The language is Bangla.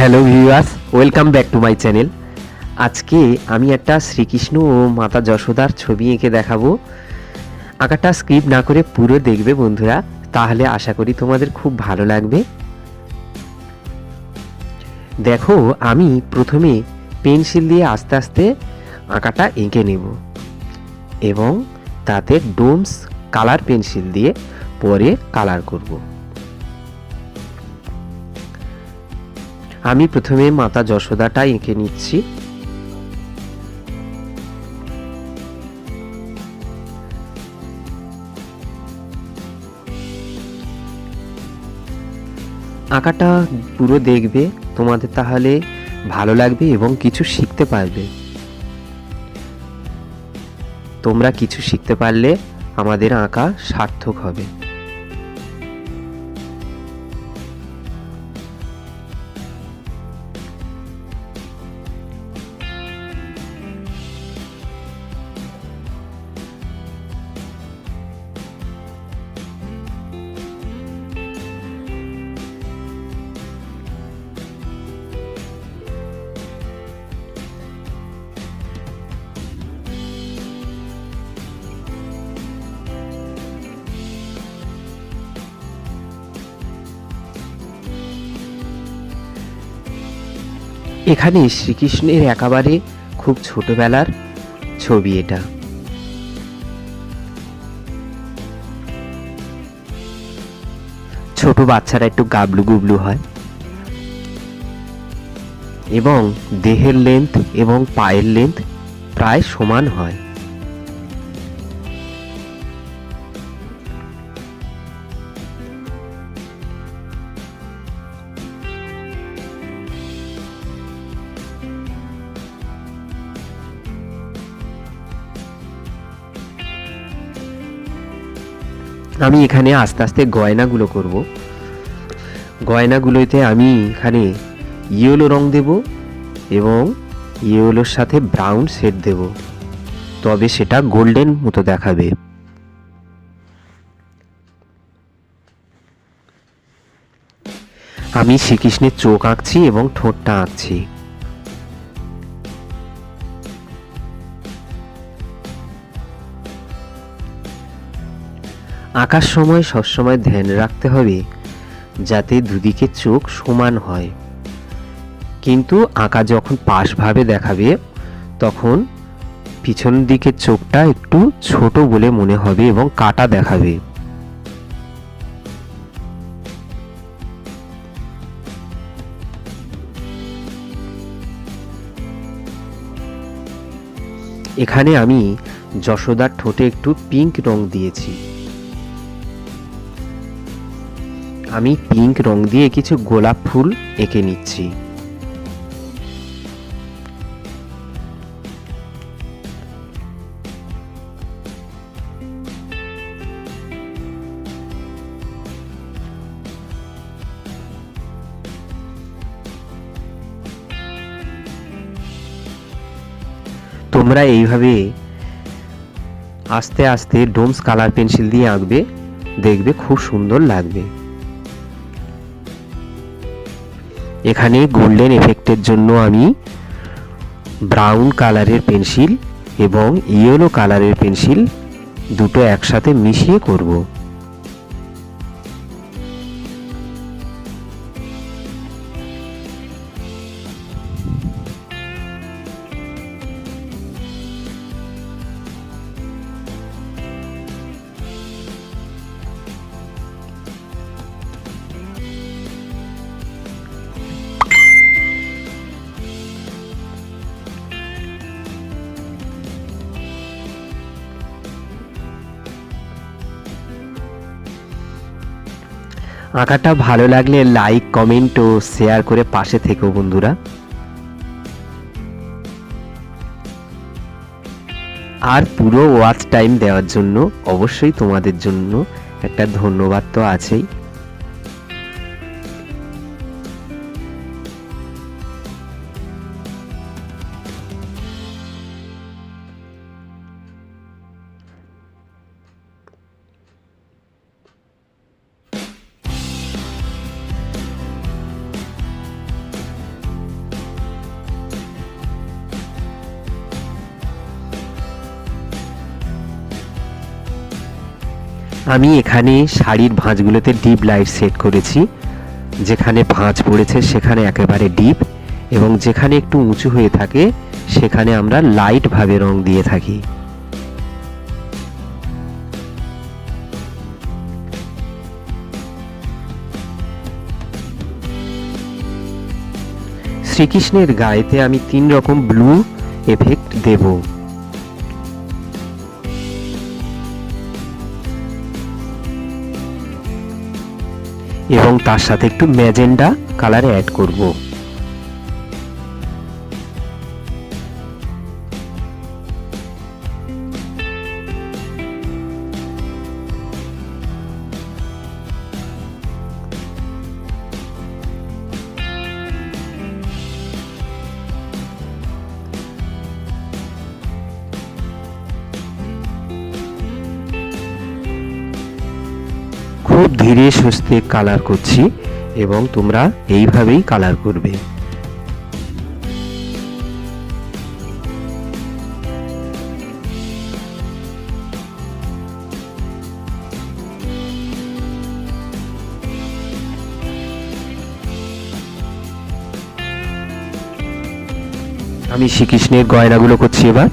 Hello viewers, welcome back to my channel. আজকে আমি একটা শ্রীকৃষ্ণ ও মাতা যশোদার ছবি এঁকে দেখাবো। আঁকাটা স্কিপ না করে পুরো দেখবে বন্ধুরা, তাহলে আশা করি তোমাদের খুব ভালো লাগবে। দেখো, আমি প্রথমে পেন্সিল দিয়ে আস্তে আস্তে আঁকাটা এঁকে নেব এবং তাতে ডোমস কালার পেন্সিল দিয়ে পরে কালার করব। আমি প্রথমে মাতা যশোদাটা এঁকে নিচ্ছি। আঁকাটা পুরো দেখবে, তোমাদের তাহলে ভালো লাগবে এবং কিছু শিখতে পারবে। তোমরা কিছু শিখতে পারলে আমাদের আঁকা সার্থক হবে। এখানে শ্রীকৃষ্ণের একেবারে খুব ছোটবেলার ছবি এটা। ছোট বাচ্চারা একটু গাবলু গুবলু হয় এবং দেহের লেন্থ এবং পায়ের লেন্থ প্রায় সমান হয়। আমি এখানে আস্তে আস্তে গয়নাগুলো করব। গয়নাগুলোতে আমি এখানে ইয়েলো রং দেব এবং ইয়েলোর সাথে ব্রাউন শেড দেব, তবে সেটা গোল্ডেন মতো দেখাবে। আমি শ্রীকৃষ্ণের চোখ আঁকছি এবং ঠোঁটটা আঁকছি। আঁকার সময় সবসময় ধ্যান রাখতে হবে যাতে দুদিকে চোখ সমান হয়, কিন্তু আঁকা যখন পাশভাবে দেখাবে তখন পিছন দিকের চোখটা একটু ছোট বলে মনে হবে এবং কাটা দেখাবে। এখানে আমি যশোদার ঠোঁটে একটু পিঙ্ক রং দিয়েছি। আমি পিঙ্ক রং দিয়ে কিছু গোলাপ ফুল এঁকে নিচ্ছি। তোমরা এইভাবে আস্তে আস্তে ডোমস কালার পেন্সিল দিয়ে আঁকবে, দেখবে খুব সুন্দর লাগবে। এখানে গোল্ডেন এফেক্টের জন্য আমি ব্রাউন কালারের পেন্সিল এবং ইয়েলো কালারের পেন্সিল দুটো একসাথে মিশিয়ে করব। আঁকাটা ভালো লাগলে লাইক, কমেন্ট ও শেয়ার করে পাশে থেকো বন্ধুরা। আর পুরো ওয়াচ টাইম দেওয়ার জন্য অবশ্যই তোমাদের জন্য একটা ধন্যবাদ তো আছেই। আমি এখানে শাড়ির ভাঁজগুলোতে ডিপ লাইট সেট করেছি। যেখানে ভাঁজ পড়েছে সেখানে একেবারে ডিপ, এবং যেখানে একটু উঁচু হয়ে থাকে সেখানে আমরা লাইট ভাবে রং দিয়ে থাকি। শ্রীকৃষ্ণের গায়েতে আমি 3 রকম ব্লু এফেক্ট দেব। এবং তার সাথে একটু ম্যাজেন্ডা কালার অ্যাড করব। খুব ধীরে সুস্থে কালার করছি, এবং তোমরা এইভাবেই কালার করবে। আমি শ্রীকৃষ্ণের গয়নাগুলো করছি এবার।